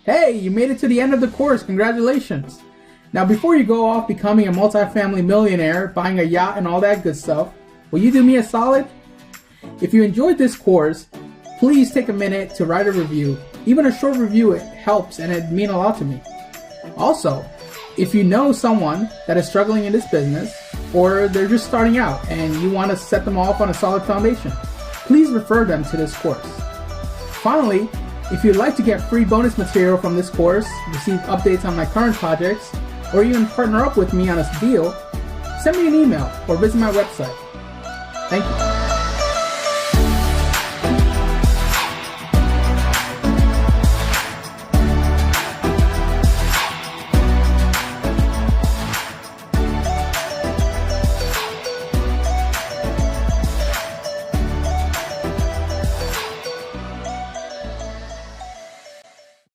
Hey, you made it to the end of the course. Congratulations. Now, before you go off becoming a multifamily millionaire, buying a yacht and all that good stuff, will you do me a solid? If you enjoyed this course, please take a minute to write a review. Even a short review, it helps and it means a lot to me. Also, if you know someone that is struggling in this business, or they're just starting out and you want to set them off on a solid foundation, please refer them to this course. Finally, if you'd like to get free bonus material from this course, receive updates on my current projects, or even partner up with me on a deal, send me an email or visit my website. Thank you.